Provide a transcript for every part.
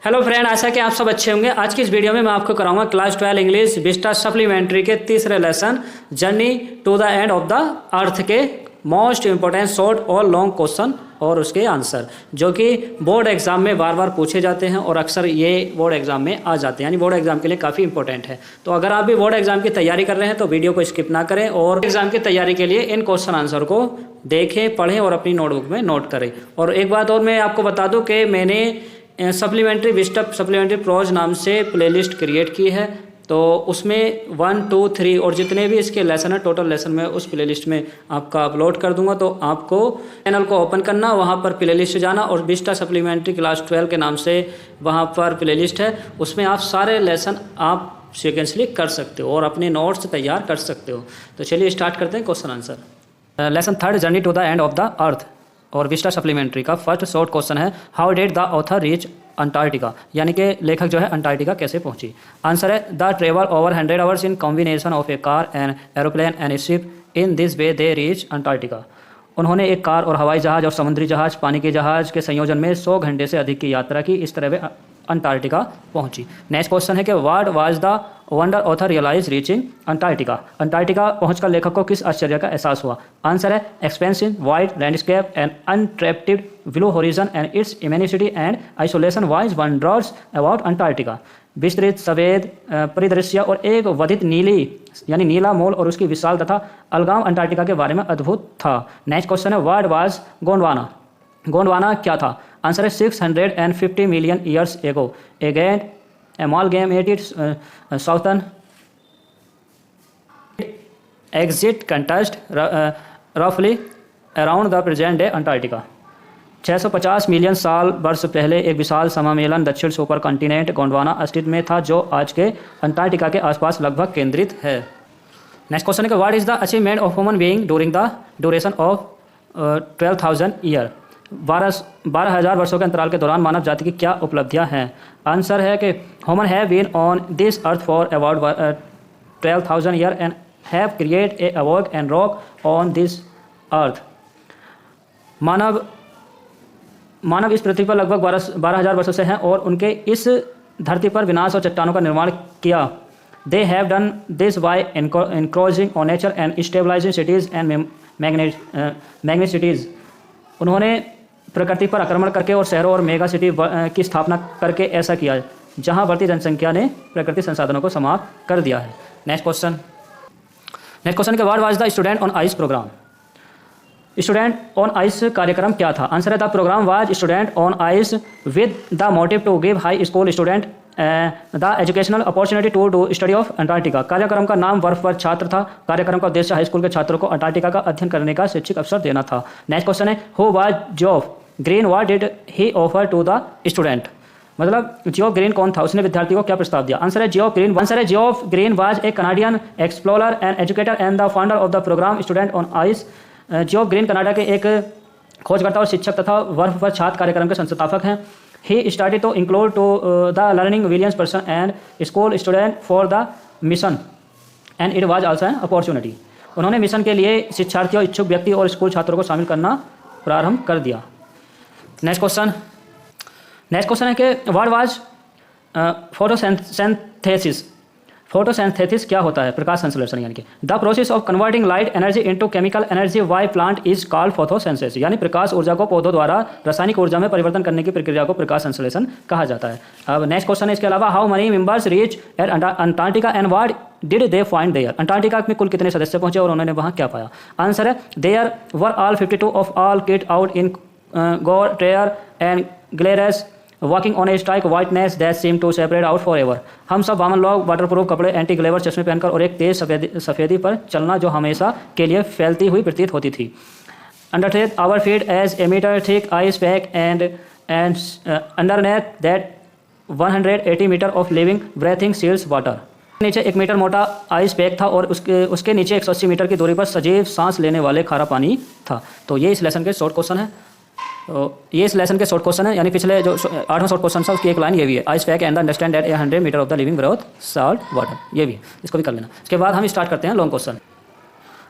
Hello friend, आशा कि आप सब अच्छे होंगे। आज की इस वीडियो में मैं आपको कराऊंगा क्लास 12 इंग्लिश विस्टा सप्लीमेंट्री के तीसरे lesson journey to the end of the earth के मोस्ट इंपॉर्टेंट शॉर्ट और लॉन्ग क्वेश्चन और उसके आंसर, जो कि बोर्ड एग्जाम में बार बार पूछे जाते हैं और अक्सर ये बोर्ड एग्जाम में आ जाते हैं, यानी बोर्ड एग्जाम के लिए काफ़ी इंपॉर्टेंट है। तो अगर आप भी बोर्ड एग्जाम की तैयारी कर रहे हैं तो वीडियो को स्किप ना करें और एग्जाम की तैयारी के लिए इन क्वेश्चन आंसर को देखें, पढ़ें और अपनी नोटबुक में नोट करें। और एक बात और मैं आपको बता दूं कि मैंने सप्लीमेंट्री विस्टा सप्लीमेंट्री प्रोज नाम से प्लेलिस्ट क्रिएट की है, तो उसमें 1, 2, 3 और जितने भी इसके लेसन है टोटल लेसन में उस प्लेलिस्ट में आपका अपलोड कर दूंगा। तो आपको चैनल को ओपन करना, वहाँ पर प्लेलिस्ट जाना और विस्टा सप्लीमेंट्री क्लास 12 के नाम से वहाँ पर प्लेलिस्ट है, उसमें आप सारे लेसन आप सीक्वेंसली कर सकते हो और अपने नोट्स तैयार कर सकते हो। तो चलिए स्टार्ट करते हैं question answer. Lesson 3 journey to the end of the earth और विस्टा सप्लीमेंट्री का फर्स्ट शॉर्ट क्वेश्चन है, how did the author reach Antarctica, यानी कि लेखक जो है अंटार्कटिका कैसे पहुंची। आंसर है, the travel over 100 hours in combination of A car and aeroplane and A ship, in this way they reach Antarctica. उन्होंने एक कार और हवाई जहाज और समुद्री जहाज पानी के जहाज के संयोजन में 100 घंटे से अधिक की यात्रा की, इस तरह वे अंटार्कटिका पहुंची। नेक्स्ट क्वेश्चन है कि what was the wonder author realise reaching Antarctica, Antarctica पहुंचकर लेखक को किस आश्चर्य का एहसास हुआ। आंसर है, expensive wide landscape and untrapped blue horizon and its immensity and isolation wise wonders about Antarctica. विस्तृत सफेद परिदृश्य और एक वर्धित नीली यानी नीला मोल और उसकी विशाल तथा अलगाव अंटार्कटिका के बारे में अद्भुत था। नेक्स्ट क्वेश्चन है, व्हाट वाज गोंडवाना, गोंडवाना क्या था। आंसर है, 650 million years ago again amalgamated southern exit contest roughly around the present day Antarctica। 650 million साल वर्ष पहले एक विशाल समामेलन दक्षिण सुपर कॉन्टिनेंट गोंडवाना अस्तित्व में था, जो आज के अंटार्कटिका के आसपास लगभग केंद्रित है। नेक्स्ट क्वेश्चन है कि what is the achievement of human being during the duration of 12,000 year, 12,000 वर्षों के अंतराल के दौरान मानव जाति की क्या उपलब्धियां हैं। आंसर है कि human have been on this earth for about 12,000 year and have create a award and rock on this earth. मानव इस पृथ्वी पर लगभग 12,000 वर्षों से हैं और उनके इस धरती पर विनाश और चट्टानों का निर्माण किया। They have done this by encroaching on nature and stabilising cities and magnet cities. उन्होंने प्रकृति पर आक्रमण करके और शहरों और मेगा सिटी की स्थापना करके ऐसा किया जहां बढ़ती जनसंख्या ने प्रकृति संसाधनों को समाप्त कर दिया है। नेक्स्ट क्वेश्चन के what was the student on ice programme, student on ice कार्यक्रम क्या था। आंसर है, the programme was student on ice with the motive to give high school student the educational opportunity to study of Antarctica. कार्यक्रम का नाम बर्फ पर छात्र था। कार्यक्रम का उद्देश्य हाई स्कूल के छात्रों को अंटार्कटिका का अध्ययन करने का शैक्षिक अवसर देना था। नेक्स्ट क्वेश्चन है, who was Geoff Green, what did he offer to the student, मतलब जियोफ ग्रीन कौन था, उसने विद्यार्थी को क्या प्रस्ताव दिया। आंसर है, Geoff Green was a Canadian explorer and educator and the founder of the programme student on ice. Geoff Green Canada के एक खोजकर्ता और शिक्षक तथा बर्फ पर छात्र कार्यक्रम के संस्थापक हैं। He started to include to the learning Williams person and school student for the mission and it was also an opportunity। उन्होंने मिशन के लिए शिक्षार्थियों, इच्छुक व्यक्ति और स्कूल छात्रों को शामिल करना प्रारंभ कर दिया। नेक्स्ट क्वेश्चन है कि व्हाट वाज फोटोसिंथेसिस, फोटोसिंथेसिस क्या होता है, प्रकाश संश्लेषण, यानी कि the process of converting light energy into chemical energy by plant is called photosynthesis, यानी प्रकाश ऊर्जा को पौधों द्वारा रासायनिक ऊर्जा में परिवर्तन करने की प्रक्रिया को प्रकाश संश्लेषण कहा जाता है। अब नेक्स्ट क्वेश्चन है इसके अलावा, how many members reach at Antarctica and what did they find there, Antarctica में कुल कितने सदस्य पहुंचे और उन्होंने वहां क्या पाया। आंसर है, there were all 52 of all kit out in gore tear and glares walking on a strike whiteness that seem to separate out forever एवर। हम सब 52 लोग वाटरप्रूफ कपड़े, एंटी ग्लेवर चश्मे पहनकर और एक तेज सफेदी पर चलना जो हमेशा के लिए फैलती हुई प्रतीत होती थी। Underneath our feet as a metre thick ice pack and underneath that 180 metre of living breathing seals water. नीचे 1 मीटर मोटा आइस पैक था और उसके नीचे 180 मीटर की दूरी पर सजीव सांस लेने वाले खारा पानी था। तो ये इस लेसन के शॉर्ट क्वेश्चन है। तो ये इस लेसन के शॉर्ट क्वेश्चन है, यानी पिछले जो 8वां शॉर्ट क्वेश्चन था उसकी एक लाइन ये भी है, ice pack and understand that 100 metre of the living breath salt water, ये भी इसको भी कर लेना। इसके बाद हम स्टार्ट करते हैं लॉन्ग क्वेश्चन।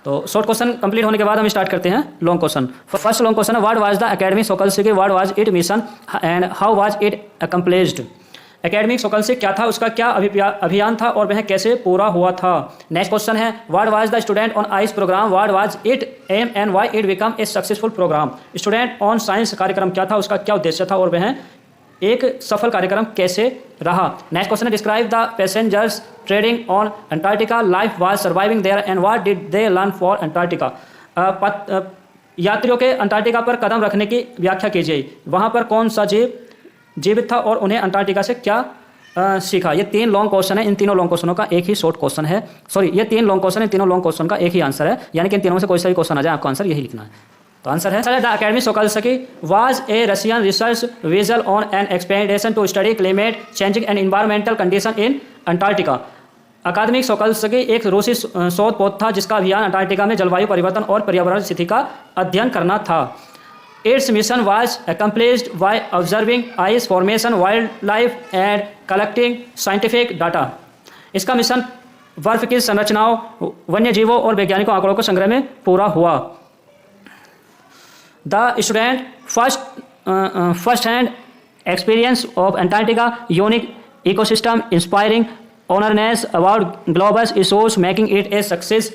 तो शॉर्ट क्वेश्चन कंप्लीट होने के बाद हम स्टार्ट करते हैं long question. First long question है, what was the academy Shokalskiy, what was it mission and how was it accomplished. Akademik Shokalskiy से क्या था, उसका क्या अभियान था और वह कैसे पूरा हुआ था। नेक्स्ट क्वेश्चन है what was the student on ice programme, what was it aim and why it become a successful programme. Student on science कार्यक्रम क्या था, उसका क्या उद्देश्य था और वह एक सफल कार्यक्रम कैसे रहा। नेक्स्ट क्वेश्चन है describe the passengers trading on Antarctica, life was surviving there and what did they learn for Antarctica. यात्रियों के अंटार्कटिका पर कदम रखने की व्याख्या कीजिए, वहाँ पर कौन सा जीव जीवित था और उन्हें अंटार्कटिका से क्या सीखा। ये 3 लॉन्ग क्वेश्चन है, इन तीनों लॉन्ग क्वेश्चनों का एक ही शॉर्ट क्वेश्चन है। सॉरी, ये 3 लॉन्ग क्वेश्चन है, तीनों लॉन्ग क्वेश्चन का एक ही आंसर है, यानी कि इन तीनों में से कोई सा भी क्वेश्चन आ जाए आपको आंसर यही लिखना है। तो आंसर है the academy Shokalskiy was a Russian research vessel on an expedition to study climate changing and environmental condition in Antarctica. Akademik Shokalskiy एक रूसी शोध पोत था जिसका अभियान अंटार्कटिका में जलवायु परिवर्तन और पर्यावरण स्थिति का अध्ययन करना था। Its mission was accomplished by observing ice formation, wildlife and collecting scientific data. इसका मिशन बर्फ की संरचनाओं, वन्य जीवों और वैज्ञानिकों आंकड़ों को संग्रह में पूरा हुआ। The student first hand experience of Antarctica unique ecosystem inspiring awareness about global issues making it a success.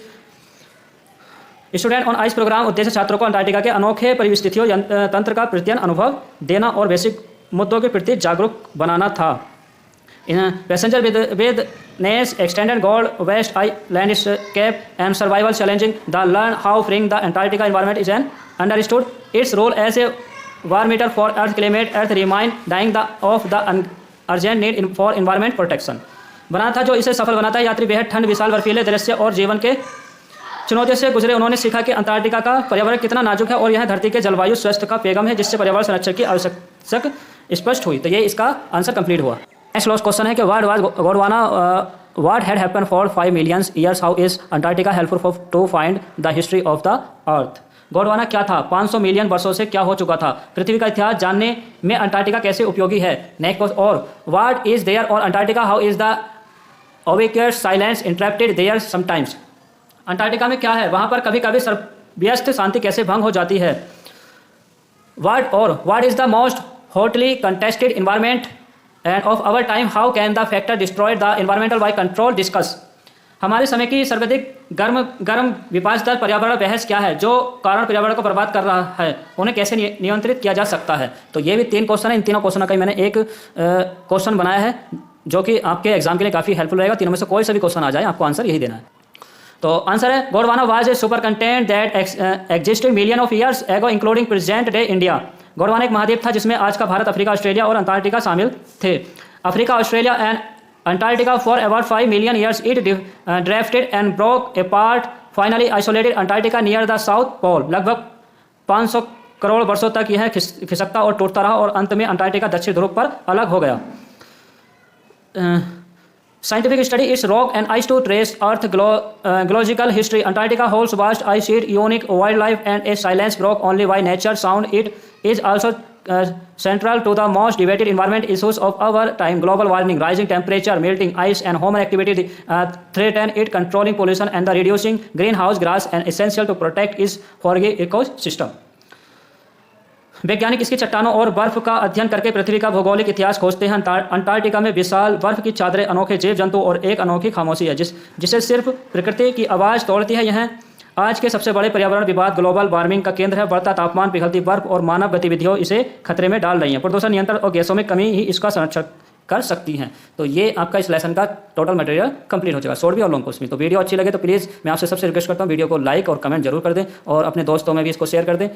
Student on ice programme उद्देश्य छात्रों को अंटार्कटिका के अनोखे परिस्थितियों तंत्र का प्रत्ययन अनुभव देना और वैश्विक मुद्दों के प्रति जागरूक बनाना था। Passenger witness extended gold west I landscape and survival challenging the learn how fringe the Antarctica environment is an understood its role as a barometer for earth climate earth reminding the of the urgent need for environment protection. बना था जो इसे सफल बनाता है। यात्री बेहद ठंड, विशाल बर्फीले दृश्य और जीवन के चुनौतियों से गुजरे। उन्होंने सीखा कि अंटार्कटिका का पर्यावरण कितना नाजुक है और यह धरती के जलवायु स्वास्थ्य का पैगाम है जिससे पर्यावरण संरक्षण की आवश्यकता स्पष्ट हुई। तो ये इसका आंसर कंप्लीट हुआ। नेक्स्ट लास्ट क्वेश्चन है कि what had happened for 5 million years, how is Antarctica helpful to find the history of the earth. Gondwana क्या था, 500 मिलियन वर्षों से क्या हो चुका था, पृथ्वी का इतिहास जानने में अंटार्कटिका कैसे उपयोगी है। नेक्स्ट और व्हाट इज देयर और Antarctica, how is the vacuous silence interrupted there sometimes. Antarctica में क्या है, वहाँ पर कभी कभी व्यस्त शांति कैसे भंग हो जाती है। What is the most hotly contested environment and of our time, how can the factor destroy the environmental by control discuss. हमारे समय की सर्वाधिक गर्म विपासदर पर्यावरण बहस क्या है जो कारण पर्यावरण को बर्बाद कर रहा है, उन्हें कैसे नियंत्रित किया जा सकता है। तो ये भी 3 क्वेश्चन है, इन तीनों क्वेश्चनों का मैंने एक क्वेश्चन बनाया है जो कि आपके एग्जाम के लिए काफ़ी हेल्पफुल रहेगा। तीनों में से कोई सा भी क्वेश्चन आ जाए आपको आंसर यही देना है। तो आंसर है Gondwana was a super content that existed million of years ago including present day India. Gondwana एक महाद्वीप था जिसमें आज का भारत, अफ्रीका, ऑस्ट्रेलिया और अंटार्कटिका शामिल थे। Africa, Australia and Antarctica for about 5 million years it drafted and broke apart, finally isolated Antarctica near the south pole. लगभग 500 करोड़ वर्षों तक यह खिसकता और टूटता रहा और अंत में अंटार्कटिका दक्षिण ध्रुव पर अलग हो गया। Scientific study its rock and ice to trace Earth geological history. Antarctica holds vast ice sheet, unique wildlife, and a silence broke only by nature sound. It is also central to the most debated environment issues of our time. Global warming, rising temperature, melting ice, and human activity threaten it. Controlling pollution and the reducing greenhouse gas and essential to protect its fragile ecosystem. वैज्ञानिक इसकी चट्टानों और बर्फ का अध्ययन करके पृथ्वी का भौगोलिक इतिहास खोजते हैं। अंटार्कटिका में विशाल बर्फ की चादरें, अनोखे जीव जंतु और एक अनोखी खामोशी है जिसे सिर्फ प्रकृति की आवाज़ तोड़ती है। यह आज के सबसे बड़े पर्यावरण विवाद ग्लोबल वार्मिंग का केंद्र है। बढ़ता तापमान, पिघलती बर्फ और मानव गतिविधियों इसे खतरे में डाल रही हैं। प्रदूषण नियंत्रण और गैसों में कमी ही इसका संरक्षण कर सकती हैं। तो ये आपका इस लेसन का टोटल मटेरियल कंप्लीट हो जाएगा, शॉर्ट भी और लॉन्ग कोर्स में। तो वीडियो अच्छी लगे तो प्लीज़ मैं आपसे सबसे रिक्वेस्ट करता हूँ वीडियो को लाइक और कमेंट जरूर कर दें और अपने दोस्तों में भी इसको शेयर कर दें।